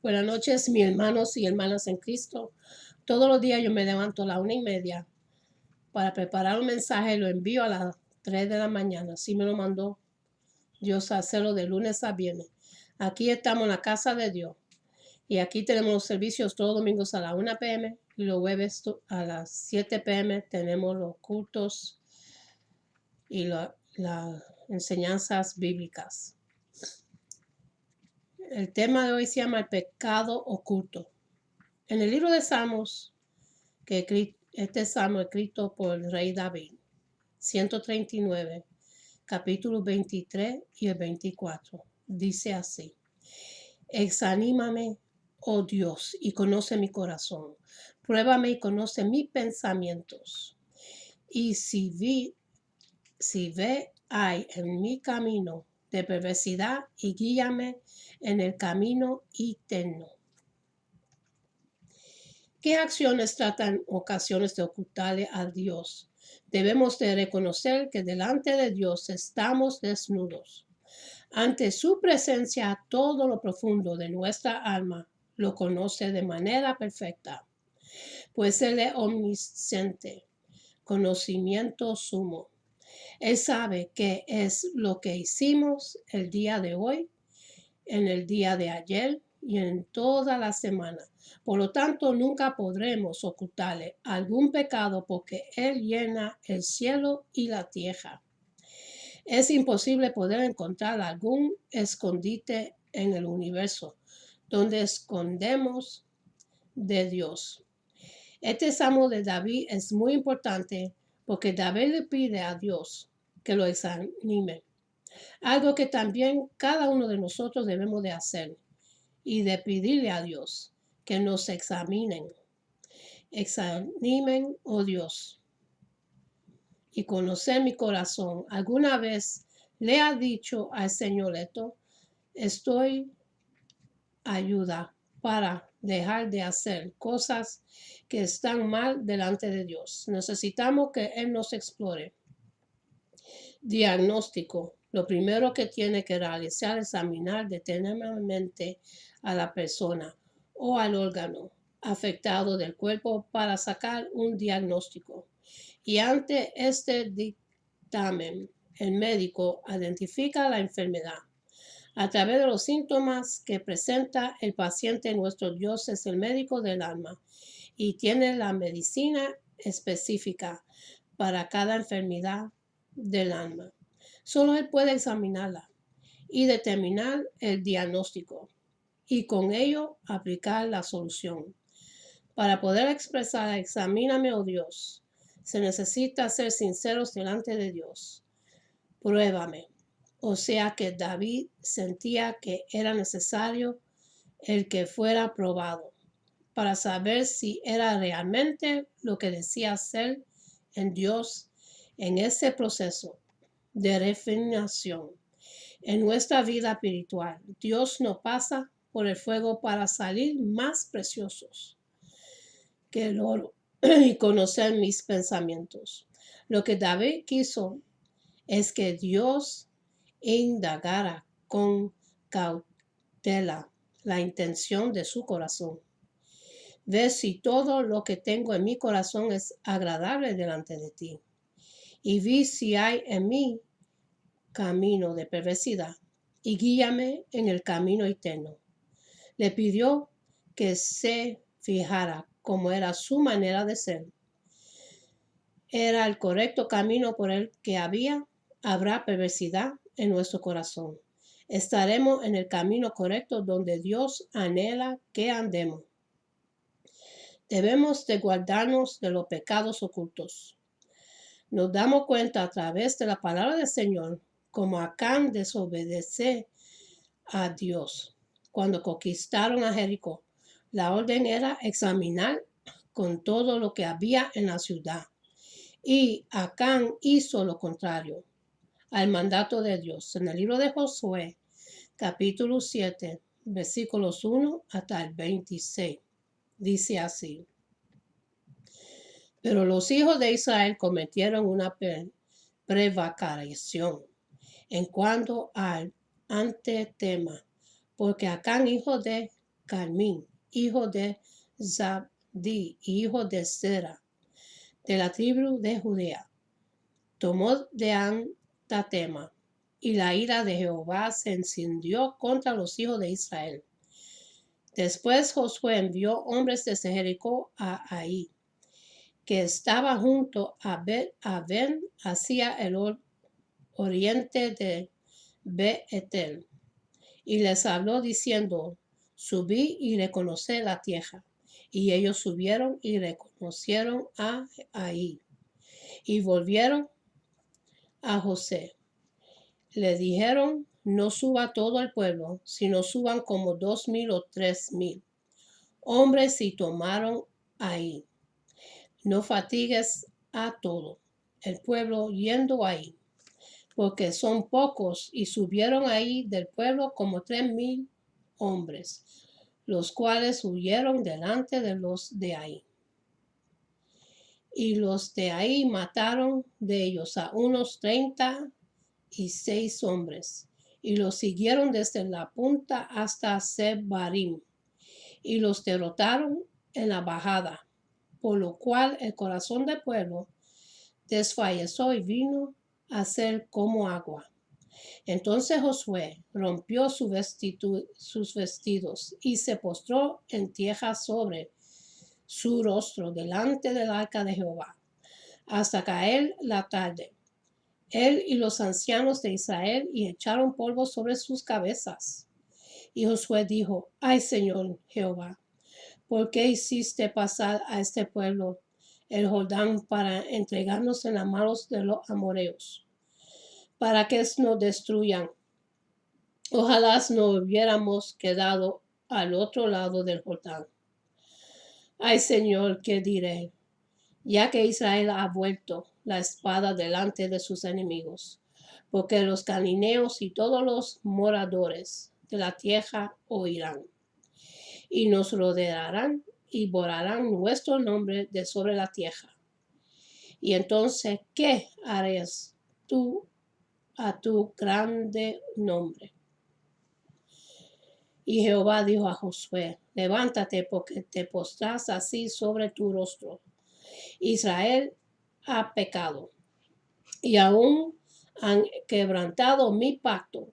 Buenas noches, mis hermanos y hermanas en Cristo. Todos los días yo me levanto a la 1:30 para preparar un mensaje y lo envío a las 3 de la mañana. Así me lo mandó Dios a hacerlo de lunes a viernes. Aquí estamos en la casa de Dios y aquí tenemos los servicios todos los domingos a las 1 p.m. y los jueves a las 7 p.m. tenemos los cultos y las enseñanzas bíblicas. El tema de hoy se llama el pecado oculto. En el libro de Salmos, este salmo escrito por el rey David, 139, capítulo 23 y el 24, dice así: Examíname, oh Dios, y conoce mi corazón. Pruébame y conoce mis pensamientos. Y si hay en mi camino de perversidad, y guíame en el camino eterno. ¿Qué acciones tratan ocasiones de ocultarle a Dios? Debemos de reconocer que delante de Dios estamos desnudos. Ante su presencia, todo lo profundo de nuestra alma lo conoce de manera perfecta, pues Él es omnisciente, conocimiento sumo. Él sabe qué es lo que hicimos el día de hoy, en el día de ayer y en toda la semana. Por lo tanto, nunca podremos ocultarle algún pecado porque Él llena el cielo y la tierra. Es imposible poder encontrar algún escondite en el universo donde escondemos de Dios. Este salmo de David es muy importante porque David le pide a Dios que lo examine. Algo que también cada uno de nosotros debemos de hacer y de pedirle a Dios que nos examinen. Examinen, oh Dios, y conocer mi corazón. ¿Alguna vez le ha dicho al Señor esto? Estoy ayuda para dejar de hacer cosas que están mal delante de Dios. Necesitamos que Él nos explore. Diagnóstico. Lo primero que tiene que realizar es examinar detenidamente a la persona o al órgano afectado del cuerpo para sacar un diagnóstico. Y ante este dictamen, el médico identifica la enfermedad. A través de los síntomas que presenta el paciente, nuestro Dios es el médico del alma y tiene la medicina específica para cada enfermedad del alma. Solo Él puede examinarla y determinar el diagnóstico y con ello aplicar la solución. Para poder expresar examíname, oh Dios, se necesita ser sinceros delante de Dios. Pruébame. O sea que David sentía que era necesario el que fuera probado para saber si era realmente lo que decía ser en Dios en ese proceso de refinación. En nuestra vida espiritual, Dios nos pasa por el fuego para salir más preciosos que el oro y conocer mis pensamientos. Lo que David quiso es que Dios indagara con cautela la intención de su corazón. Ve si todo lo que tengo en mi corazón es agradable delante de ti. Y vi si hay en mí camino de perversidad, y guíame en el camino eterno. Le pidió que se fijara cómo era su manera de ser. Era el correcto camino por el que habrá perversidad en nuestro corazón. Estaremos en el camino correcto donde Dios anhela que andemos. Debemos de guardarnos de los pecados ocultos. Nos damos cuenta a través de la palabra del Señor como Acán desobedece a Dios. Cuando conquistaron a Jericó, la orden era examinar con todo lo que había en la ciudad. Y Acán hizo lo contrario al mandato de Dios. En el libro de Josué, capítulo 7, versículos 1 hasta el 26, dice así: Pero los hijos de Israel cometieron una prevaricación en cuanto al antetema, porque Acán, hijo de Carmín, hijo de Zabdi, hijo de Zera, de la tribu de Judea. Tomó de Antatema, y la ira de Jehová se encendió contra los hijos de Israel. Después Josué envió hombres desde Jericó a Ai, que estaba junto a Ben hacia el oriente de Betel, y les habló diciendo: subí y reconocé la tierra. Y ellos subieron y reconocieron a Ai, y volvieron a José. Le dijeron: no suba todo el pueblo, sino suban como 2,000 o 3,000 hombres, y tomaron Ai. No fatigues a todo el pueblo yendo ahí, porque son pocos, y subieron ahí del pueblo como 3,000 hombres, los cuales huyeron delante de los de ahí. Y los de ahí mataron de ellos a unos 36 hombres, y los siguieron desde la punta hasta Sebarim, y los derrotaron en la bajada, por lo cual el corazón del pueblo desfalleció y vino a ser como agua. Entonces Josué rompió sus vestidos y se postró en tierra sobre su rostro delante del arca de Jehová, hasta caer la tarde, él y los ancianos de Israel, y echaron polvo sobre sus cabezas. Y Josué dijo: ay, Señor Jehová, ¿por qué hiciste pasar a este pueblo el Jordán para entregarnos en las manos de los amorreos, para que nos destruyan? Ojalá no hubiéramos quedado al otro lado del Jordán. Ay, Señor, ¿qué diré? Ya que Israel ha vuelto la espada delante de sus enemigos, porque los cananeos y todos los moradores de la tierra oirán, y nos rodearán y borrarán nuestro nombre de sobre la tierra. Y entonces, ¿qué harás tú a tu grande nombre? Y Jehová dijo a Josué: levántate, porque te postras así sobre tu rostro. Israel ha pecado, y aún han quebrantado mi pacto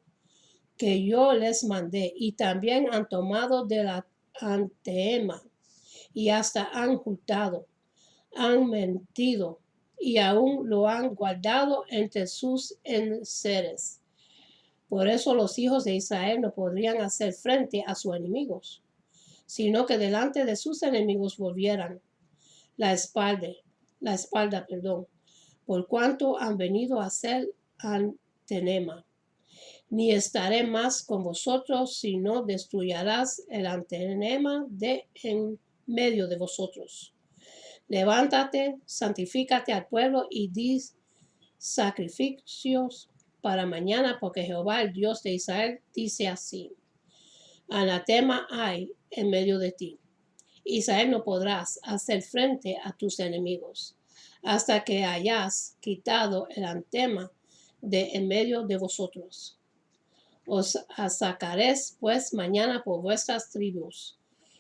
que yo les mandé, y también han tomado de la Anteema, y hasta han hurtado, han mentido, y aún lo han guardado entre sus enseres. Por eso los hijos de Israel no podrían hacer frente a sus enemigos, sino que delante de sus enemigos volvieran la espalda, por cuanto han venido a ser Antenema. Ni estaré más con vosotros, sino destruyarás el Antenema de en medio de vosotros. Levántate, santifícate al pueblo y di sacrificios para mañana, porque Jehová, el Dios de Israel, dice así: anatema hay en medio de ti. Israel, no podrás hacer frente a tus enemigos hasta que hayas quitado el anatema de en medio de vosotros. Os sacaréis pues mañana por vuestras tribus,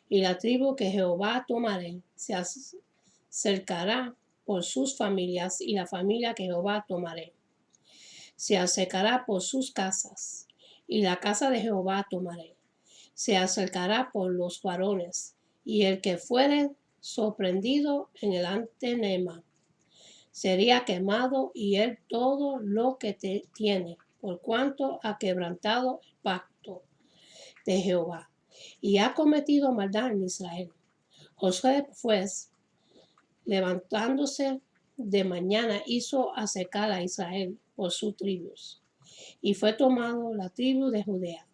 y la tribu que Jehová tomaré se acercará por sus familias, y la familia que Jehová tomaré se acercará por sus casas, y la casa de Jehová tomaré se acercará por los varones, y el que fuere sorprendido en el Antenema sería quemado, y él todo lo que tiene, por cuanto ha quebrantado el pacto de Jehová y ha cometido maldad en Israel. Josué pues, levantándose de mañana, hizo acercar a Israel por sus tribus, y fue tomado la tribu de Judea.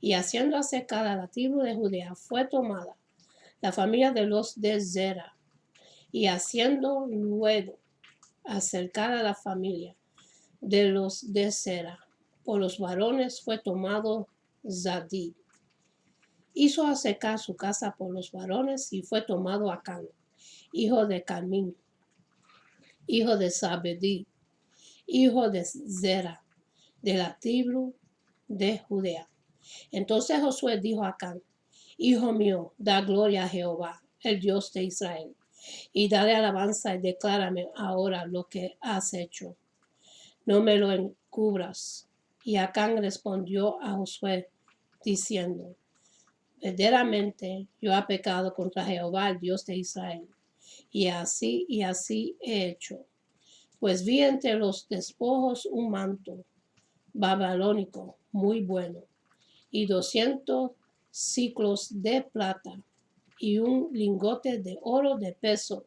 Y haciendo acercar a la tribu de Judea, fue tomada la familia de los de Zera, y haciendo luego acercar a la familia de los de Zera por los varones, fue tomado Zadí. Hizo acercar su casa por los varones, y fue tomado Acán, hijo de Carmín, hijo de Zabedí, hijo de Zera, de la tribu de Judea. Entonces Josué dijo a Acán: Hijo mío, da gloria a Jehová, el Dios de Israel, y dale alabanza y declárame ahora lo que has hecho. No me lo encubras. Y Acán respondió a Josué, diciendo, verdaderamente yo he pecado contra Jehová, el Dios de Israel, y así he hecho. Pues vi entre los despojos un manto babilónico muy bueno, y 200 siclos de plata, y un lingote de oro de peso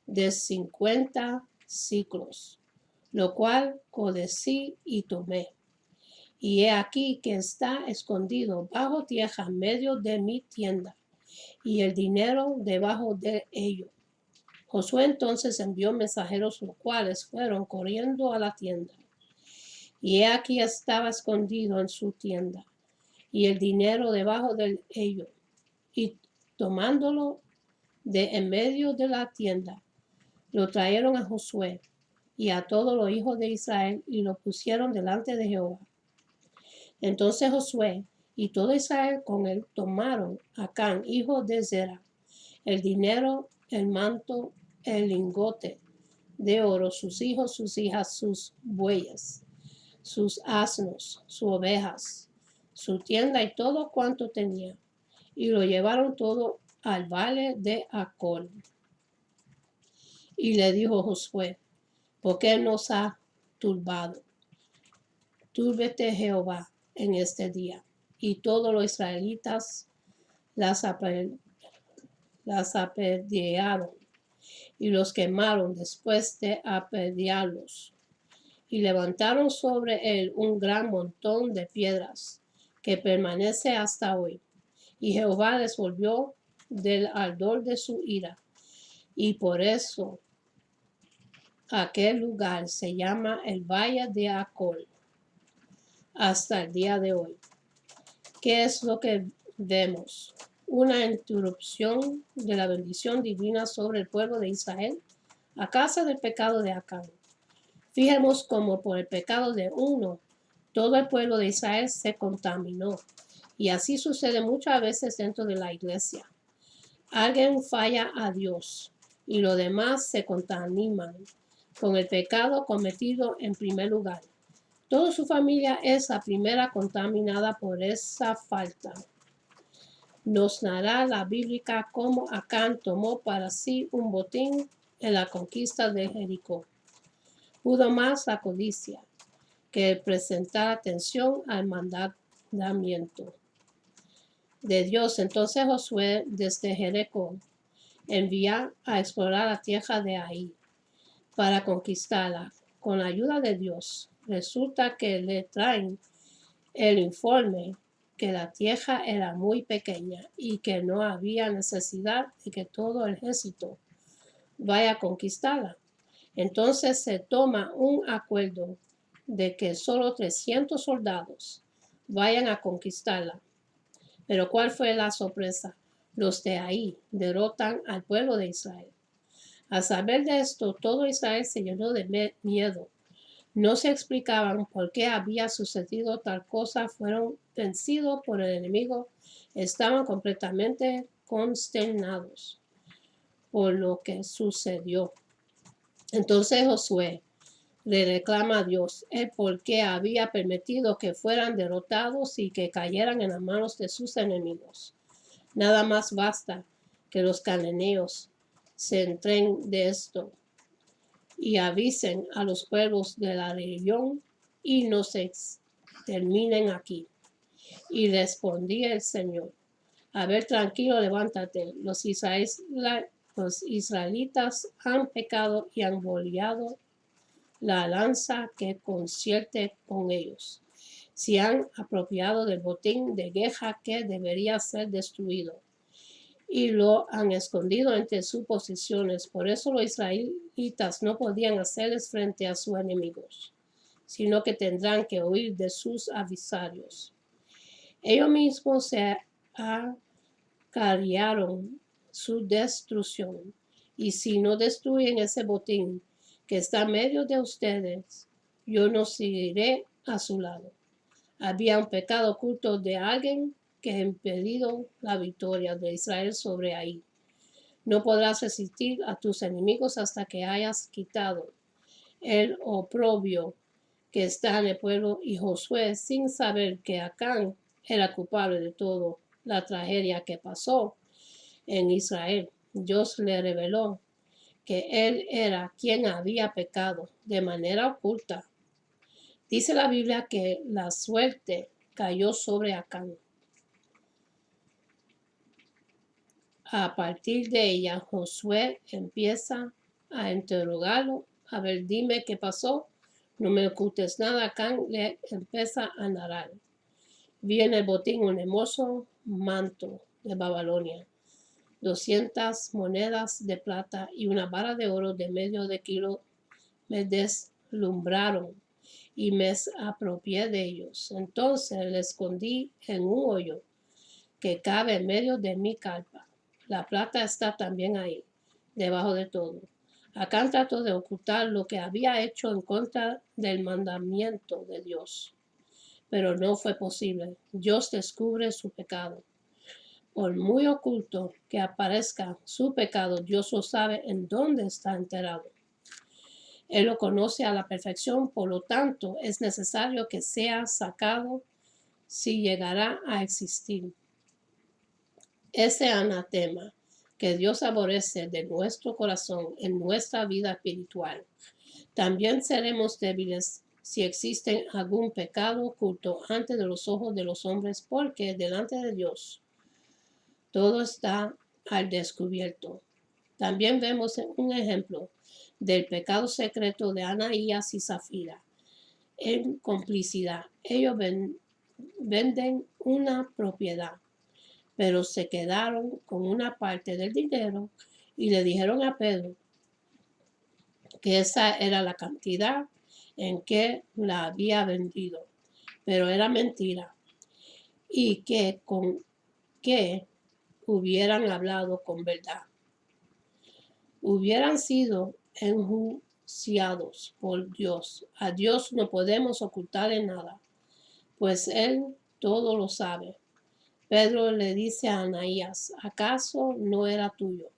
de 50 siclos, lo cual codecí y tomé. Y he aquí que está escondido bajo tierra en medio de mi tienda, y el dinero debajo de ello. Josué entonces envió mensajeros, los cuales fueron corriendo a la tienda. Y he aquí estaba escondido en su tienda, y el dinero debajo de ello. Y tomándolo de en medio de la tienda, lo trajeron a Josué y a todos los hijos de Israel, y lo pusieron delante de Jehová. Entonces Josué y todo Israel con él tomaron a Acán, hijo de Zera, el dinero, el manto, el lingote de oro, sus hijos, sus hijas, sus bueyes, sus asnos, sus ovejas, su tienda y todo cuanto tenía, y lo llevaron todo al valle de Acol. Y le dijo Josué, ¿por qué nos ha turbado? Túrbete Jehová en este día. Y todos los israelitas las apedrearon y los quemaron después de apedrearlos. Y levantaron sobre él un gran montón de piedras que permanece hasta hoy. Y Jehová les volvió del ardor de su ira. Y por eso aquel lugar se llama el Valle de Acol hasta el día de hoy. ¿Qué es lo que vemos? Una interrupción de la bendición divina sobre el pueblo de Israel a causa del pecado de Acán. Fijemos cómo por el pecado de uno, todo el pueblo de Israel se contaminó. Y así sucede muchas veces dentro de la iglesia. Alguien falla a Dios y los demás se contaminan con el pecado cometido en primer lugar. Toda su familia es la primera contaminada por esa falta. Nos narra la Biblia cómo Acán tomó para sí un botín en la conquista de Jericó. Pudo más la codicia que presentar atención al mandamiento de Dios. Entonces Josué desde Jericó envía a explorar la tierra de Ai para conquistarla. Con la ayuda de Dios, resulta que le traen el informe que la tierra era muy pequeña y que no había necesidad de que todo el ejército vaya a conquistarla. Entonces se toma un acuerdo de que solo 300 soldados vayan a conquistarla. Pero ¿cuál fue la sorpresa? Los de ahí derrotan al pueblo de Israel. Al saber de esto, todo Israel se llenó de miedo. No se explicaban por qué había sucedido tal cosa, fueron vencidos por el enemigo, estaban completamente consternados por lo que sucedió. Entonces Josué le reclama a Dios el por qué había permitido que fueran derrotados y que cayeran en las manos de sus enemigos. Nada más basta que los cananeos se enteren de esto y avisen a los pueblos de la región y nos exterminen aquí. Y respondía el Señor, a ver, tranquilo, levántate. Los israelitas han pecado y han volteado la lanza que concierte con ellos. Se han apropiado del botín de guerra que debería ser destruido y lo han escondido entre sus posesiones. Por eso los israelitas no podían hacerles frente a sus enemigos, sino que tendrán que huir de sus adversarios. Ellos mismos se acarrearon su destrucción, y si no destruyen ese botín que está en medio de ustedes, yo no seguiré a su lado. Había un pecado oculto de alguien que ha impedido la victoria de Israel sobre Ai. No podrás resistir a tus enemigos hasta que hayas quitado el oprobio que está en el pueblo. Y Josué, sin saber que Acán era culpable de toda la tragedia que pasó en Israel, Dios le reveló que él era quien había pecado de manera oculta. Dice la Biblia que la suerte cayó sobre Acán. A partir de ella, Josué empieza a interrogarlo. A ver, dime qué pasó. No me ocultes nada. Acán le empieza a narrar. Vi en el botín un hermoso manto de Babilonia, 200 monedas de plata y una vara de oro de medio de kilo. Me deslumbraron y me apropié de ellos. Entonces le escondí en un hoyo que cabe en medio de mi carpa. La plata está también ahí, debajo de todo. Acán trató de ocultar lo que había hecho en contra del mandamiento de Dios, pero no fue posible. Dios descubre su pecado. Por muy oculto que aparezca su pecado, Dios lo sabe en dónde está enterrado. Él lo conoce a la perfección, por lo tanto, es necesario que sea sacado si llegará a existir. Ese anatema que Dios aborrece de nuestro corazón en nuestra vida espiritual. También seremos débiles si existe algún pecado oculto ante de los ojos de los hombres, porque delante de Dios todo está al descubierto. También vemos un ejemplo del pecado secreto de Ananías y Zafira en complicidad. Ellos venden una propiedad, pero se quedaron con una parte del dinero y le dijeron a Pedro que esa era la cantidad en que la había vendido, pero era mentira, y que con que hubieran hablado con verdad, hubieran sido enjuiciados por Dios. A Dios no podemos ocultarle nada, pues Él todo lo sabe. Pedro le dice a Ananías, ¿acaso no era tuyo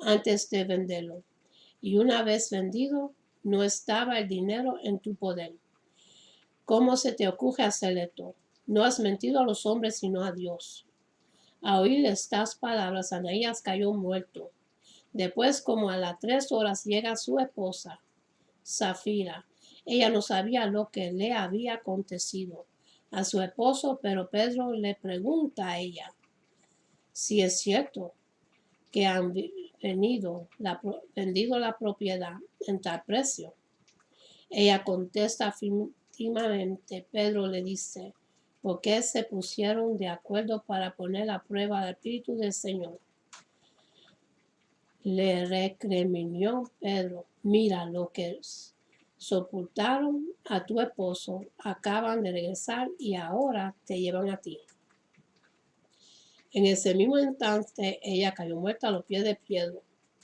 antes de venderlo? Y una vez vendido, no estaba el dinero en tu poder. ¿Cómo se te ocurre hacer esto? No has mentido a los hombres, sino a Dios. A oír estas palabras, Ananías cayó muerto. Después, como a las 3 horas, llega su esposa, Zafira. Ella no sabía lo que le había acontecido a su esposo, pero Pedro le pregunta a ella si es cierto que han vendido la propiedad en tal precio. Ella contesta afirmativamente. Pedro le dice, ¿por qué se pusieron de acuerdo para poner a prueba el Espíritu del Señor? Le recriminó Pedro, mira lo que soportaron a tu esposo, acaban de regresar y ahora te llevan a ti. En ese mismo instante ella cayó muerta a los pies de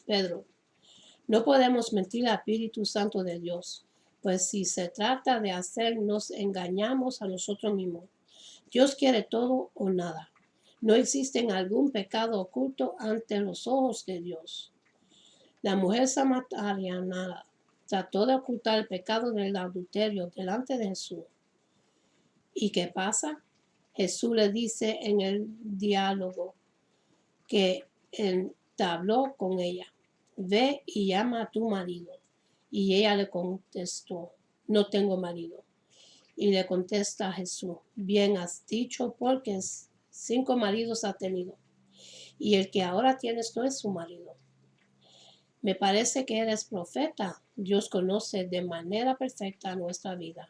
Pedro. No podemos mentir al Espíritu Santo de Dios, pues si se trata de hacer, nos engañamos a nosotros mismos. Dios quiere todo o nada. No existe algún pecado oculto ante los ojos de Dios. La mujer samaritana trató de ocultar el pecado del adulterio delante de Jesús. ¿Y qué pasa? Jesús le dice en el diálogo que entabló con ella, ve y llama a tu marido. Y ella le contestó, no tengo marido. Y le contesta a Jesús, bien has dicho, porque 5 maridos ha tenido, y el que ahora tienes no es su marido. Me parece que eres profeta. Dios conoce de manera perfecta nuestra vida.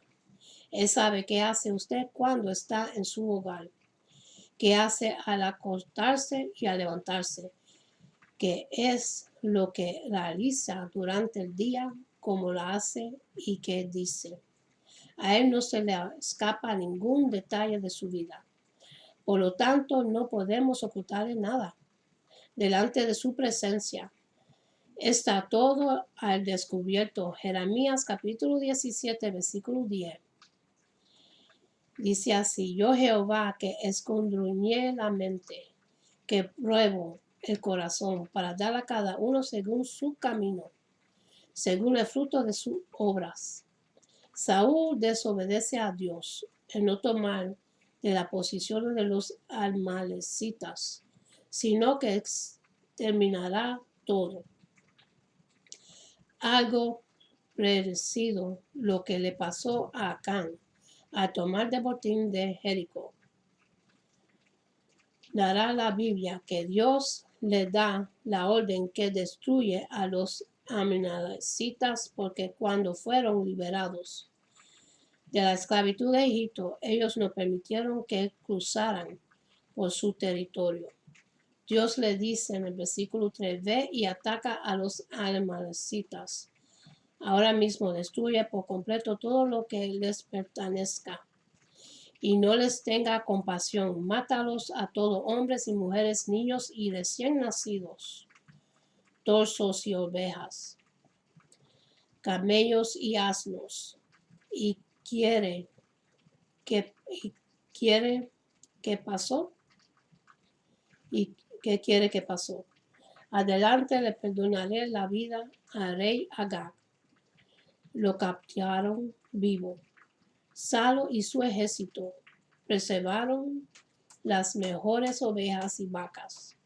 Él sabe qué hace usted cuando está en su hogar, qué hace al acostarse y al levantarse, qué es lo que realiza durante el día, cómo lo hace y qué dice. A él no se le escapa ningún detalle de su vida. Por lo tanto, no podemos ocultarle nada. Delante de su presencia está todo al descubierto. Jeremías capítulo 17, versículo 10. Dice así: yo Jehová, que escudriñé la mente, que pruebo el corazón, para dar a cada uno según su camino, según el fruto de sus obras. Saúl desobedece a Dios en no tomar de la posición de los amalecitas, sino que exterminará todo. Algo parecido lo que le pasó a Acán a tomar de botín de Jericó. Dará la Biblia que Dios le da la orden que destruye a los amalecitas, porque cuando fueron liberados de la esclavitud de Egipto, ellos no permitieron que cruzaran por su territorio. Dios le dice en el versículo 3: ve y ataca a los amalecitas. Ahora mismo destruye por completo todo lo que les pertenezca y no les tenga compasión. Mátalos a todos, hombres y mujeres, niños y recién nacidos, torsos y ovejas, camellos y asnos. Y quiere que pasó. ¿Y qué quiere que pasó? Adelante le perdonaré la vida al rey Agag. Lo capturaron vivo. Salo y su ejército preservaron las mejores ovejas y vacas,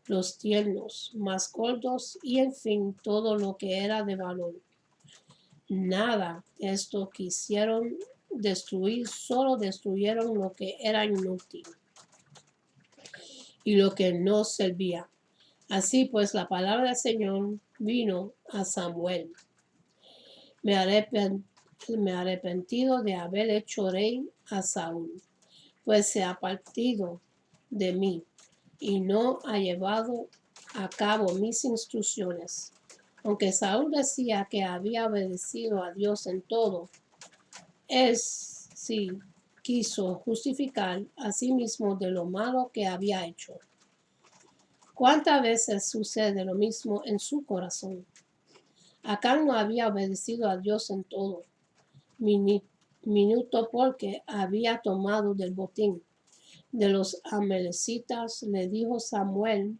los tiernos, más gordos y en fin todo lo que era de valor. Nada de esto quisieron destruir, solo destruyeron lo que era inútil y lo que no servía. Así pues, la palabra del Señor vino a Samuel: me arrepentido de haber hecho rey a Saúl, pues se ha partido de mí y no ha llevado a cabo mis instrucciones. Aunque Saúl decía que había obedecido a Dios en todo, él sí quiso justificar a sí mismo de lo malo que había hecho. ¿Cuántas veces sucede lo mismo en su corazón? Acán no había obedecido a Dios en todo minuto, porque había tomado del botín de los amalecitas. Le dijo Samuel: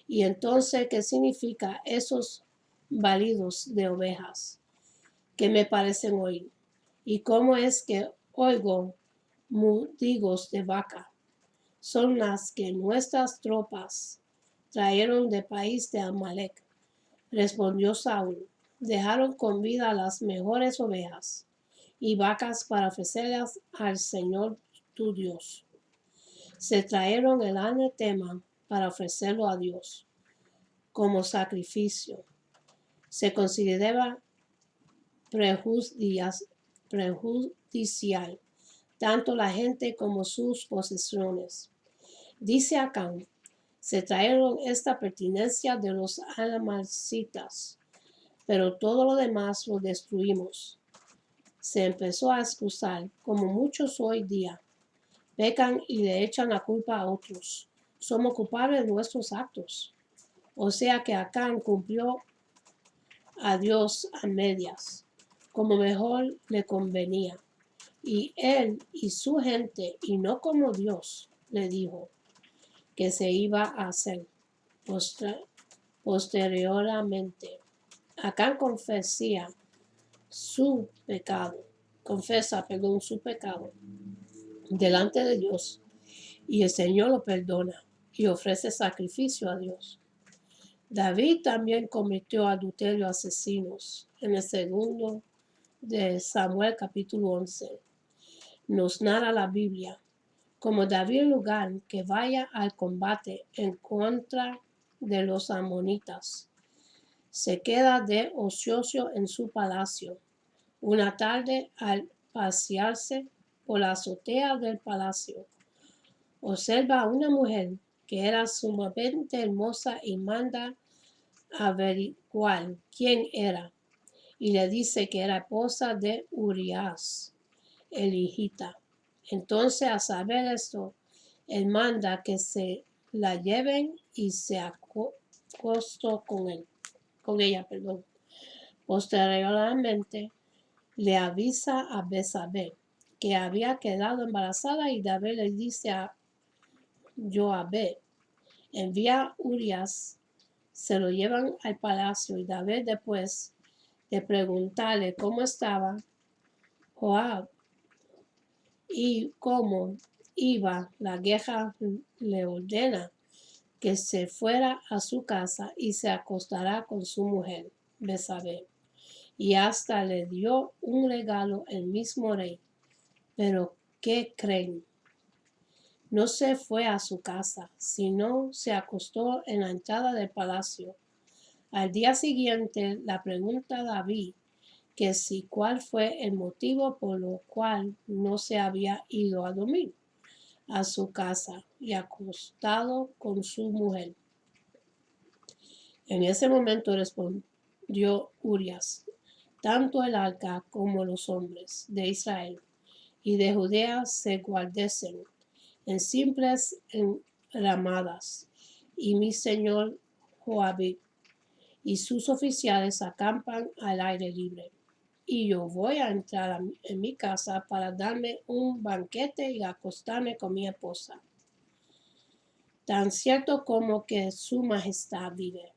¿y entonces qué significa esos balidos de ovejas que me parecen oír? ¿Y cómo es que oigo mudigos de vaca? Son las que nuestras tropas trajeron del país de Amalec. Respondió Saúl: dejaron con vida las mejores ovejas y vacas para ofrecerlas al Señor tu Dios. Se trajeron el anatema para ofrecerlo a Dios como sacrificio. Se consideraba prejudicial tanto la gente como sus posesiones. Dice Acán: se trajeron esta pertenencia de los amalecitas, pero todo lo demás lo destruimos. Se empezó a excusar, como muchos hoy día pecan y le echan la culpa a otros. Somos culpables de nuestros actos. O sea que Acán cumplió a Dios a medias, como mejor le convenía, y él y su gente, y no como Dios le dijo que se iba a hacer. Posteriormente, Acán confesa su pecado delante de Dios, y el Señor lo perdona y ofrece sacrificio a Dios. David también cometió adulterio asesinos. En el segundo de Samuel capítulo 11 nos narra la Biblia como David, en lugar que vaya al combate en contra de los amonitas, se queda de ocioso en su palacio. Una tarde, al pasearse por la azotea del palacio, observa a una mujer que era sumamente hermosa y manda averiguar quién era, y le dice que era esposa de Urías, el hijita. Entonces, a saber esto, él manda que se la lleven y se acostó con ella. Posteriormente, le avisa a Betsabé que había quedado embarazada, y David le dice a Joab: envía a Urías. Se lo llevan al palacio, y David, después de preguntarle cómo estaba Joab y cómo iba la guerra, le ordena que se fuera a su casa y se acostara con su mujer Betsabé, y hasta le dio un regalo el mismo rey. Pero ¿qué creen? No se fue a su casa, sino se acostó en la entrada del palacio. Al día siguiente la pregunta a David que si cuál fue el motivo por lo cual no se había ido a dormir a su casa y acostado con su mujer. En ese momento respondió Urías: tanto el arca como los hombres de Israel y de Judea se guardecen en simples enramadas, y mi señor Joab y sus oficiales acampan al aire libre. Y yo voy a entrar en mi casa para darme un banquete y acostarme con mi esposa. Tan cierto como que su majestad vive,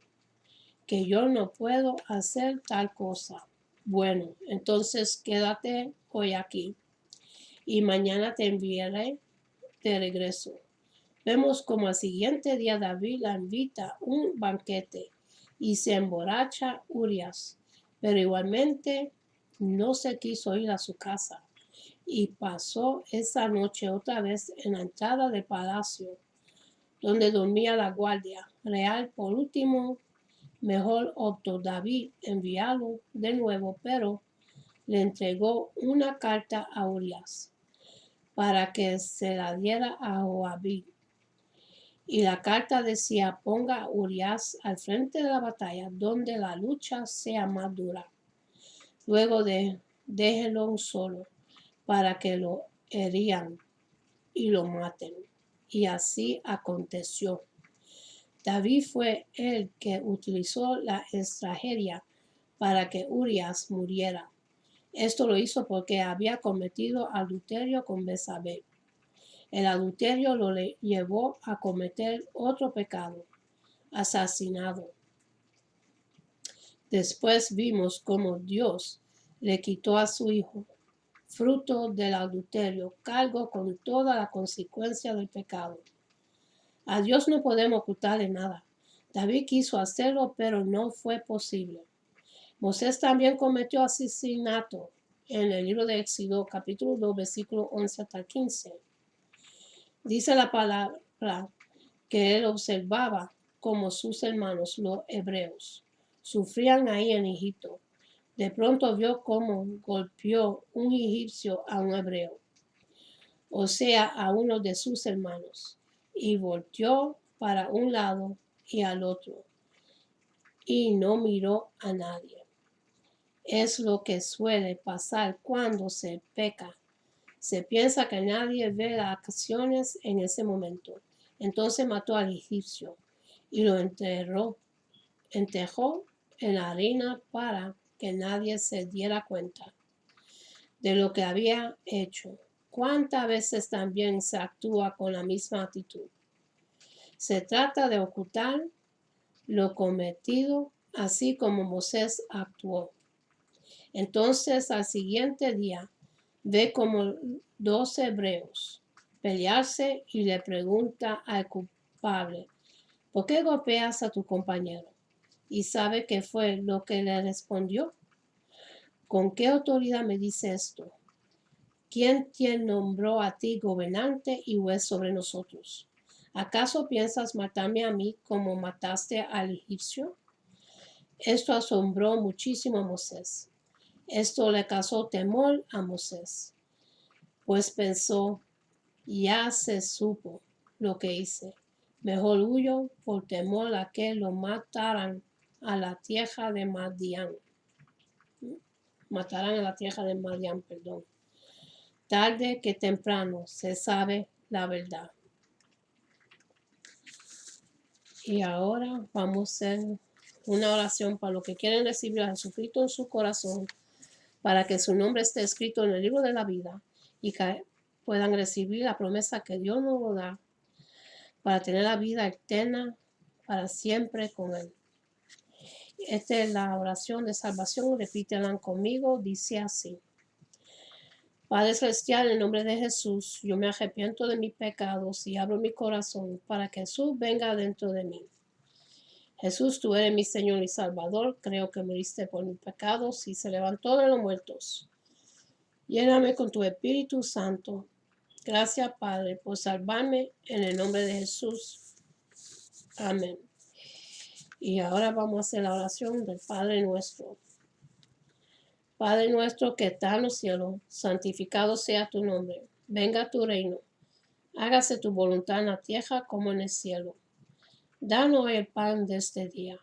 que yo no puedo hacer tal cosa. Bueno, entonces quédate hoy aquí, y mañana te enviaré de regreso. Vemos como al siguiente día David la invita a un banquete y se emborracha Urías, pero igualmente no se quiso ir a su casa, y pasó esa noche otra vez en la entrada del palacio, donde dormía la guardia real. Por último, mejor optó David enviarlo de nuevo, pero le entregó una carta a Urías para que se la diera a Joab. Y la carta decía: ponga a Urías al frente de la batalla, donde la lucha sea más dura. Luego déjelo solo, para que lo herían y lo maten. Y así aconteció. David fue el que utilizó la estrategia para que Urías muriera. Esto lo hizo porque había cometido adulterio con Betsabé. El adulterio lo llevó a cometer otro pecado: asesinado. Después vimos cómo Dios le quitó a su hijo, fruto del adulterio, cargo con toda la consecuencia del pecado. A Dios no podemos ocultarle nada. David quiso hacerlo, pero no fue posible. Moisés también cometió asesinato en el libro de Éxodo, capítulo 2, versículo 11 hasta 15. Dice la palabra que él observaba cómo sus hermanos, los hebreos, sufrían ahí en Egipto. De pronto vio cómo golpeó un egipcio a un hebreo, o sea, a uno de sus hermanos, y volteó para un lado y al otro, y no miró a nadie. Es lo que suele pasar cuando se peca. Se piensa que nadie ve las acciones en ese momento. Entonces mató al egipcio y lo enterró en la arena para que nadie se diera cuenta de lo que había hecho. ¿Cuántas veces también se actúa con la misma actitud? Se trata de ocultar lo cometido, así como Moisés actuó. Entonces, al siguiente día, ve como 2 hebreos pelearse y le pregunta al culpable: ¿por qué golpeas a tu compañero? ¿Y sabe qué fue lo que le respondió? ¿Con qué autoridad me dice esto? ¿Quién te nombró a ti gobernante y juez sobre nosotros? ¿Acaso piensas matarme a mí como mataste al egipcio? Esto asombró muchísimo a Moisés. Esto le causó temor a Moisés, pues pensó: ya se supo lo que hice. Mejor huyo por temor a que lo mataran a la tierra de Madián. Matarán a la tierra de Madián, perdón. Tarde que temprano se sabe la verdad. Y ahora vamos a hacer una oración para los que quieren recibir a Jesucristo en su corazón, para que su nombre esté escrito en el libro de la vida y que puedan recibir la promesa que Dios nos da para tener la vida eterna para siempre con Él. Esta es la oración de salvación, repítanla conmigo, dice así. Padre Celestial, en el nombre de Jesús, yo me arrepiento de mis pecados y abro mi corazón para que Jesús venga dentro de mí. Jesús, tú eres mi Señor y Salvador, creo que moriste por mis pecados y se levantó de los muertos. Lléname con tu Espíritu Santo. Gracias, Padre, por salvarme en el nombre de Jesús. Amén. Y ahora vamos a hacer la oración del Padre nuestro. Padre nuestro que está en los cielos, santificado sea tu nombre. Venga tu reino. Hágase tu voluntad en la tierra como en el cielo. Danos el pan de este día.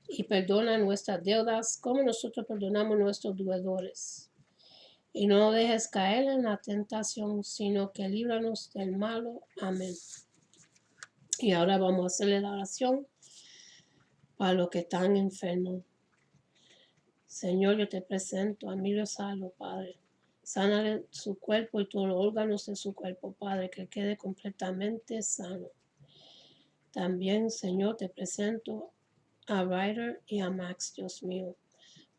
Y perdona nuestras deudas como nosotros perdonamos a nuestros deudores. Y no nos dejes caer en la tentación, sino que líbranos del malo. Amén. Y ahora vamos a hacerle la oración para los que están enfermos. Señor, yo te presento a Emilio Salo, Padre. Sánale su cuerpo y todos los órganos de su cuerpo, Padre, que quede completamente sano. También, Señor, te presento a Ryder y a Max, Dios mío.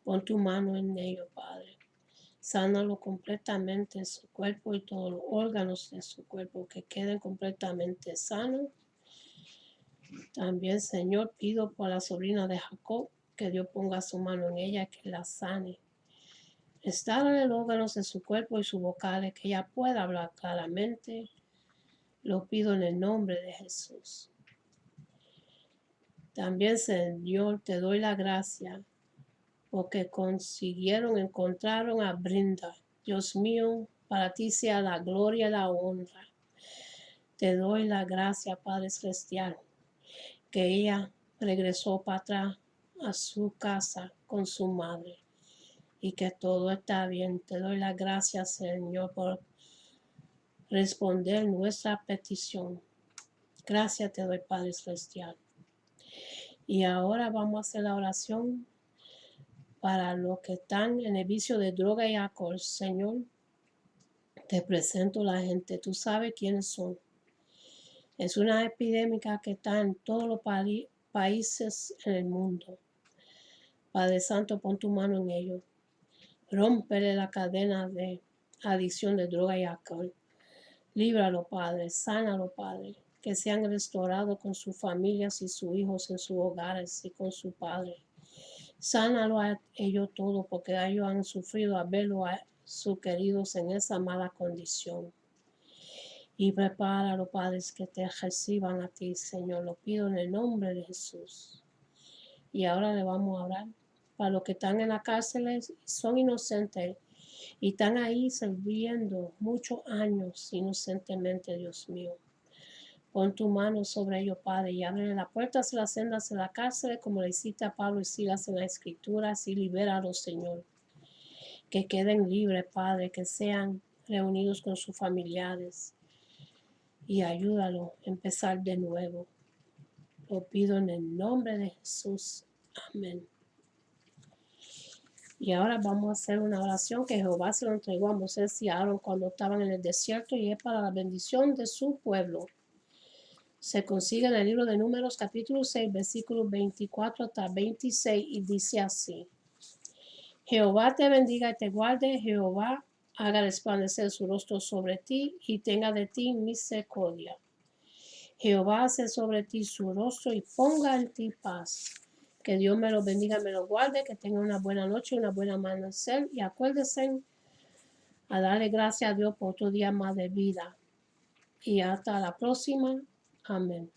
Pon tu mano en ellos, Padre. Sánalo completamente en su cuerpo y todos los órganos de su cuerpo que queden completamente sanos. También, Señor, pido por la sobrina de Jacob que Dios ponga su mano en ella, que la sane. Restaura los órganos de su cuerpo y sus vocales, que ella pueda hablar claramente. Lo pido en el nombre de Jesús. También, Señor, te doy la gracia porque encontraron a Brenda. Dios mío, para ti sea la gloria y la honra. Te doy la gracia, Padre Celestial, que ella regresó para atrás a su casa con su madre y que todo está bien. Te doy la gracias, Señor, por responder nuestra petición. Gracias te doy, Padre Celestial. Y ahora vamos a hacer la oración para los que están en el vicio de droga y alcohol. Señor, te presento la gente. Tú sabes quiénes son. Es una epidemia que está en todos los países en el mundo. Padre Santo, pon tu mano en ellos. Rómpele la cadena de adicción de droga y alcohol. Líbralo, Padre. Sánalo, Padre. Que sean restaurados con sus familias y sus hijos en sus hogares y con su Padre. Sánalo a ellos todos porque ellos han sufrido a verlo a sus queridos en esa mala condición. Y prepáralo, Padres, que te reciban a ti, Señor. Lo pido en el nombre de Jesús. Y ahora le vamos a orar para los que están en la cárcel y son inocentes y están ahí sirviendo muchos años inocentemente, Dios mío. Pon tu mano sobre ellos, Padre, y abre las puertas y las sendas de la cárcel, como le hiciste a Pablo y Silas en la Escritura, y libéralos, Señor. Que queden libres, Padre, que sean reunidos con sus familiares. Y ayúdalo a empezar de nuevo. Lo pido en el nombre de Jesús. Amén. Y ahora vamos a hacer una oración que Jehová se lo entregó a Moisés y a Aarón cuando estaban en el desierto y es para la bendición de su pueblo. Se consigue en el libro de Números capítulo 6, versículos 24 hasta 26 y dice así. Jehová te bendiga y te guarde, Jehová haga resplandecer su rostro sobre ti y tenga de ti misericordia. Jehová hace sobre ti su rostro y ponga en ti paz. Que Dios me lo bendiga, me lo guarde, que tenga una buena noche, una buena amanecer y acuérdense a darle gracias a Dios por otro día más de vida. Y hasta la próxima. Amén.